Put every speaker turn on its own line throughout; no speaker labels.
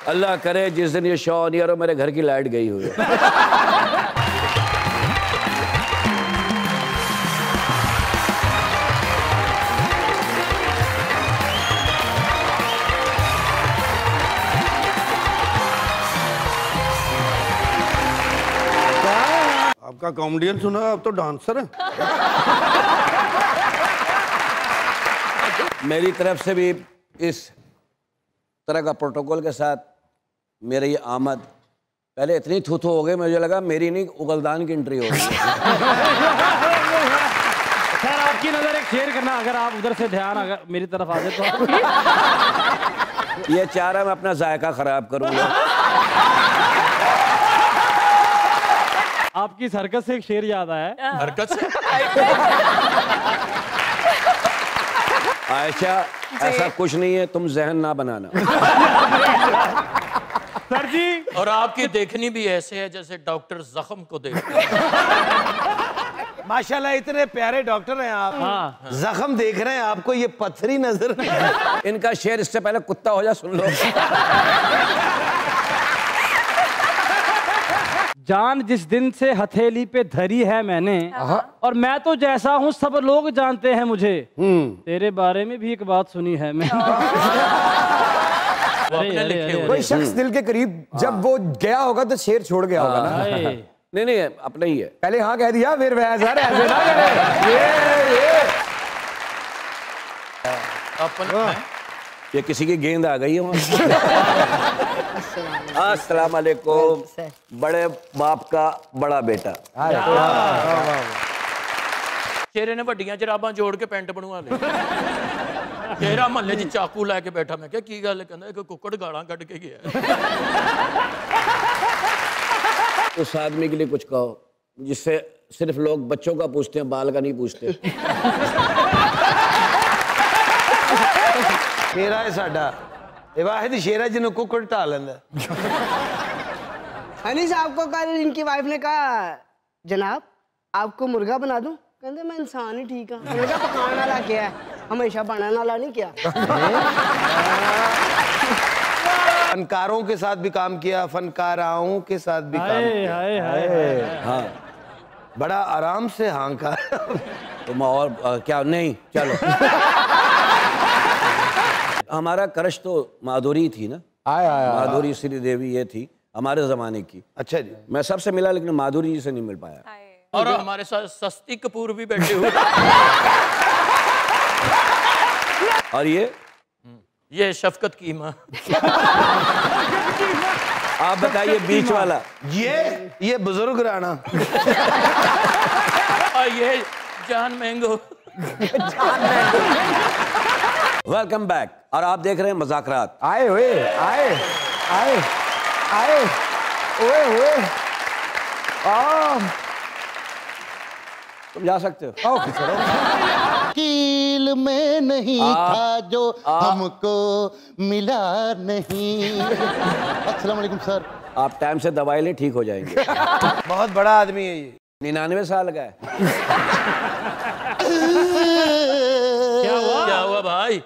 अल्लाह करे जिस दिन ये शो नहीं हो मेरे घर की लाइट गई हुई है।
आपका कॉमेडियन सुना, आप तो डांसर है।
मेरी तरफ से भी इस तरह का प्रोटोकॉल के साथ मेरी ये आमद पहले इतनी थूथू हो गई, मुझे लगा मेरी नहीं उगलदान की एंट्री होगी।
सर आपकी नजर एक शेयर करना, अगर आप उधर से ध्यान अगर मेरी तरफ आ जाए तो।
ये चाह रहा मैं अपना जायका खराब करूंगा।
आपकी इस हरकत से एक शेर याद आया है।
हरकत से?
आयशा ऐसा कुछ नहीं है, तुम जहन ना बनाना।
सर जी,
और आपकी देखनी भी ऐसे है जैसे डॉक्टर जख्म को देख।
माशाल्लाह इतने प्यारे डॉक्टर हैं आप।
हाँ।
जख्म देख रहे हैं, आपको ये पत्थरी नजर नहीं।
इनका शेर इससे पहले कुत्ता हो जा, सुन लो।
जान जिस दिन से हथेली पे धरी है मैंने, और मैं तो जैसा हूँ सब लोग जानते हैं मुझे। तेरे बारे में भी एक बात सुनी है मैं।
कोई शख्स दिल के करीब जब वो गया होगा तो शेर छोड़ गया होगा ना।
नहीं नहीं अपना ही है।
पहले हाँ कह दिया फिर वैसा ऐसे ना करे।
ये किसी की गेंद आ गई है वहाँ। अस्सलाम वालेकुम। बड़े बाप का बड़ा बेटा।
शेरे ने वड्डियां जराबां जोड़ के पैंट बनवा ले। तेरा महल्ले च चाकू लैके बैठा। मैं क्या की गल है? कहंदा एक कुक्कड़ गालां कट के गया।
उस आदमी के लिए कुछ कहो जिससे सिर्फ लोग बच्चों का पूछते हैं, बाल का नहीं पूछते।
शेरा है साडा, वाहिद शेरा जिन्हों कुक्कड़ ढा लेंदा।
अनीस आपको कल इनकी वाइफ ने कहा जनाब आपको मुर्गा बना दूं? कहते मैं इंसान ही ठीक हूँ। मैंने कहा पकाने वाला क्या है, हमेशा बनाने वाला नहीं क्या।
फनकारों के साथ भी काम किया, फनकाराओं के साथ भी काम किया। हाँ, बड़ा आराम से हाँका।
तुम और क्या नहीं, चलो। हमारा क्रश तो माधुरी थी ना। माधुरी श्रीदेवी ये थी हमारे जमाने की।
अच्छा जी।
मैं सबसे मिला लेकिन माधुरी जी से नहीं मिल पाया।
और हमारे साथ सस्ती कपूर भी बैठे हुए।
और
ये शफकत कीमा।
आप बताइए बीच वाला।
ये बुजुर्ग राणा।
और ये जान मैंगो।
Welcome back. और आप देख रहे हैं मज़ाकरात।
आए हुए आए आए आए ओए ओए।
तुम जा सकते हो।
कील में नहीं था जो हमको मिला नहीं। अस्सलाम वालेकुम सर।
आप टाइम से दवाई लें, ठीक हो जाएंगे।
बहुत बड़ा आदमी है ये।
99 साल का है।
क्या हुआ भाई?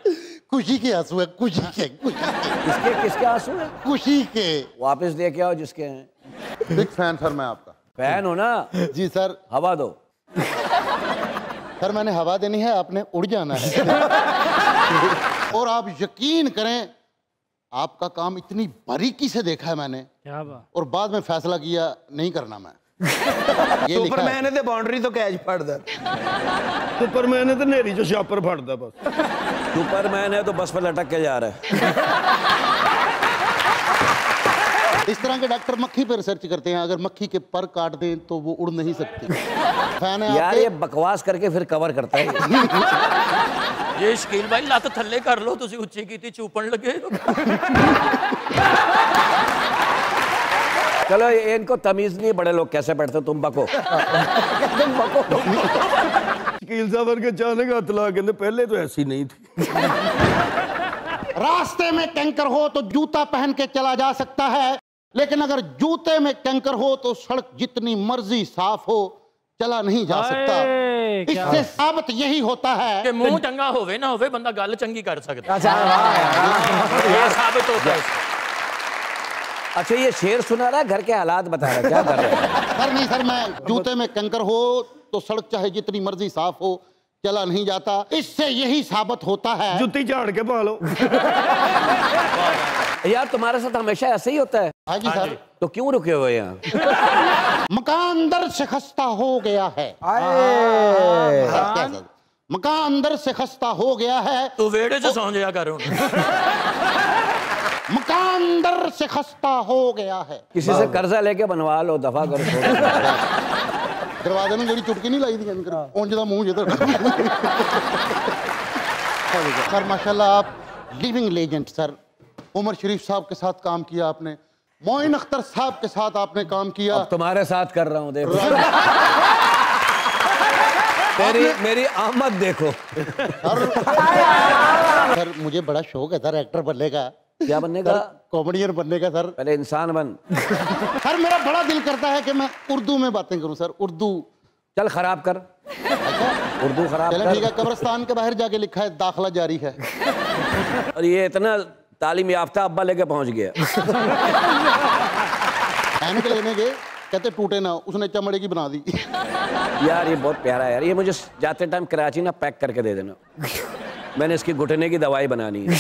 खुशी के आंसू है, खुशी के।
किसके आंसू है?
खुशी के।
वापस दे के आओ जिसके हैं।
बिग फैन सर मैं आपका।
फैन हो ना?
जी सर।
हवा दो।
सर मैंने हवा देनी है, आपने उड़ जाना है। और आप यकीन करें, आपका काम इतनी बारीकी से देखा है मैंने।
क्या बात।
और बाद में फैसला किया नहीं करना मैं।
सुपरमैन है तो बाउंड्री तो कैच फड़दा। सुपरमैन है तो नेरी जो शापर फड़दा बस।
सुपरमैन है तो बस पर लटक के जा रहा है।
इस तरह के डॉक्टर मक्खी पर रिसर्च करते हैं, अगर मक्खी के पर काट दें तो वो उड़ नहीं सकती। फैन है
यार ये बकवास करके फिर कवर करता है।
ये शकील भाई लत थल्ले कर लो, तुसी उच्ची कीती चूपन लगे।
चलो इनको तमीज नहीं, बड़े लोग कैसे बैठते, तुम बको। तुम बको।
शकील साहब के अचानक हाथ ला कहते पहले तो ऐसी नहीं थी।
रास्ते में कैंकर हो तो जूता पहन के चला जा सकता है, लेकिन अगर जूते में कैंकर हो तो सड़क जितनी मर्जी साफ हो चला नहीं जा सकता। इससे साबित यही होता है
कि मुंह चंगा होवे ना होवे बंदा गल चंगी कर सकता।
अच्छा
ये साबित होता है।
अच्छा ये शेर सुना रहा है, घर के हालात बता रहा है, क्या कर रहा है?
सर नहीं सर, मैं जूते में कंकर हो तो सड़क चाहे जितनी मर्जी साफ हो चला नहीं जाता। इससे यही साबित होता है।
जुत्ती झाड़ के पा लो।
यार तुम्हारे साथ हमेशा ऐसे ही होता है।
हाँ जी सर।
तो क्यों रुके हुए यहाँ?
मकान अंदर से खस्ता हो गया है। मकान अंदर से खस्ता हो गया है।
तू वेड़े से सौ जाया कर।
मकान अंदर से खस्ता हो गया है।
किसी से कर्जा लेके बनवा लो, दफा करो।
दरवाजे में जड़ी चुटकी नहीं लाई थी ਉਂਝ ਦਾ ਮੂੰਹ ਜਿੱਧਰ। सर माशाल्लाह आप लिविंग लेजेंड सर। उमर शरीफ साहब के साथ काम किया आपने, मोइन अख्तर साहब के साथ आपने काम किया।
अब तुम्हारे साथ कर रहा हूँ, देखो। मेरी आमद देखो।
सर मुझे बड़ा शौक है सर एक्टर बनने का।
क्या बनने का?
कॉमेडियन बनने का सर।
पहले इंसान बन।
सर मेरा बड़ा दिल करता है कि मैं उर्दू में बातें करूं सर। उर्दू
चल खराब कर। उर्दू खराब
चलो
कर।
ठीक है। कब्रिस्तान के बाहर जाके लिखा है दाखिला जारी है।
और ये इतना तालीम याफ्ता अब्बा लेके पहुंच गया।
एनक लेने गए, कहते टूटे ना, उसने चमड़े की बना दी।
यार ये बहुत प्यारा है यार। ये मुझे जाते टाइम कराची ना पैक करके दे देना। मैंने इसकी घुटने की दवाई बनानी है।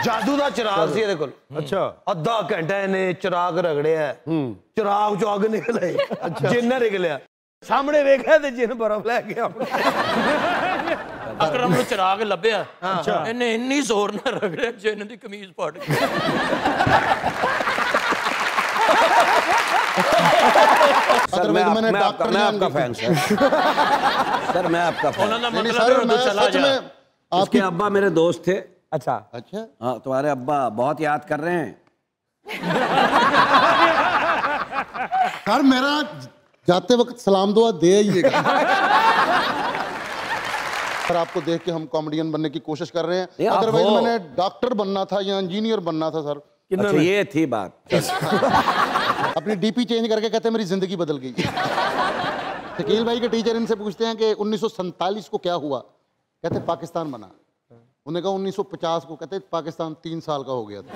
जादू का चिराग सी ਇਹਦੇ ਕੋਲ। अच्छा ਅੱਧਾ ਘੰਟਾ ਇਹਨੇ चिराग रगड़ਿਆ। चिराग चो अग निकल आई। जिन्न निकलिया सामने वेखिया ते जिन्न बर्फ ले गया।
अकरम ਨੂੰ चिराग ਲੱਭਿਆ। ਇਹਨੇ ਇੰਨੀ ਜ਼ੋਰ ਨਾਲ ਰਗੜਿਆ ਜਿੰਨ ਦੀ ਕਮੀਜ਼ ਫਟ ਗਈ।
सर मैं आपका फैन सर। सर मैं आपका फैन।
ਉਹਨਾਂ ਦਾ ਮਤਲਬ ਹੈ ਚਲਾ ਜਾ।
आपके अब्बा मेरे दोस्त थे।
अच्छा
अच्छा
हाँ तुम्हारे अब्बा बहुत याद कर रहे हैं।
सर मेरा जाते वक्त सलाम दुआ दे आइएगा। सर आपको देख के हम कॉमेडियन बनने की कोशिश कर रहे हैं। अदरवाइज मैंने डॉक्टर बनना था या इंजीनियर बनना था सर।
अच्छा ये थी बात।
अपनी डीपी चेंज करके कहते मेरी जिंदगी बदल गई। शकील भाई के टीचर इनसे पूछते हैं कि 1947 को क्या हुआ, कहते पाकिस्तान बना। उन्होंने कहा 1950 को, कहते पाकिस्तान 3 साल का हो गया था।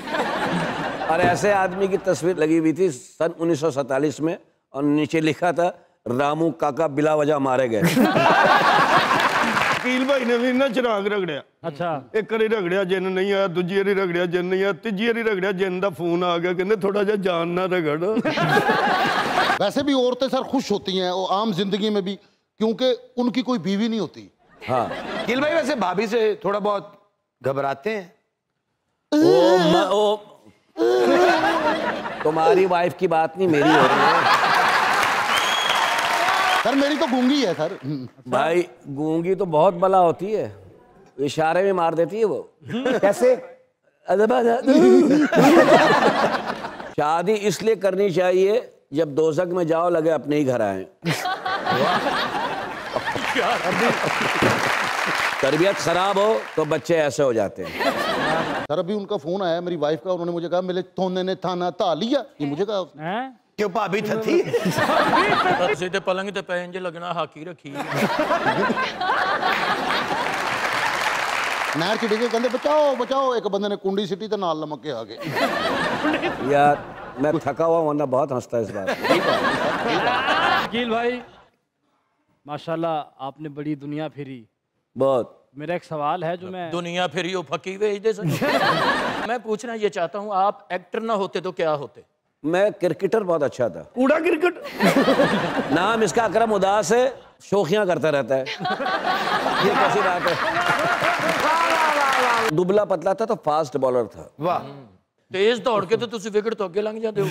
और ऐसे आदमी की तस्वीर लगी हुई थी सन 1947 में और नीचे लिखा था रामू काका बिला वजह मारे गए।
वकील भाई ने भी ना चिराग रगड़िया।
अच्छा
एक बारी रगड़िया जिन नहीं आया, दूजी बारी रगड़िया जिन नहीं आया, तीजी बारी रगड़िया जिन का फोन आ गया, कहते थोड़ा जा जान ना रगड़।
वैसे भी औरतें सर खुश होती हैं वो आम जिंदगी में भी, क्योंकि उनकी कोई बीवी नहीं होती।
हाँ
वकील भाई वैसे भाभी से थोड़ा बहुत घबराते हैं?
तुम्हारी वाइफ की बात नहीं मेरी हो रही है।
सर मेरी तो गूंगी है सर।
भाई गूंगी तो बहुत बला होती है, इशारे में मार देती है वो।
कैसे?
शादी इसलिए करनी चाहिए जब दोजख में जाओ लगे अपने ही घर आए। तरबियत खराब हो तो बच्चे ऐसे हो जाते हैं।
सर अभी उनका फोन आया मेरी वाइफ का, उन्होंने मुझे कहा मेरे थोने ने थाना ता लिया। ये मुझे कहा
क्यों भाभी थी?
सीधे पलंग ते पैन जे लगना हाकी रखी।
नहर चिड़ी के कहते बचाओ बचाओ, एक बंदे ने कुंडी सिटी तो नाल लमक के आ गए।
यार मैं थका हुआ वरना बहुत हंसता इस बात।
वकील भाई माशाल्लाह आपने बड़ी दुनिया फिरी।
बहुत।
मेरा एक सवाल है जो मैं
दुनिया फिरी हो फकी भेज दे। मैं पूछना ये चाहता हूँ आप एक्टर ना होते तो क्या होते?
मैं क्रिकेटर बहुत अच्छा था।
कूड़ा क्रिकेट।
नाम इसका अकरम उदास है, शोखियां करता रहता है। ये कैसी बात है? दुबला पतला था तो फास्ट बॉलर था।
वाह
तेज दौड़ के तो तुम विकेट तो अगे लंघ जाते हो।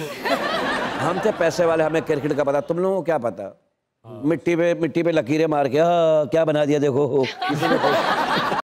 हम थे पैसे वाले, हमें क्रिकेट का पता, तुम लोगों को क्या पता? मिट्टी पे लकीरें मार के क्या बना दिया देखो। किसी ने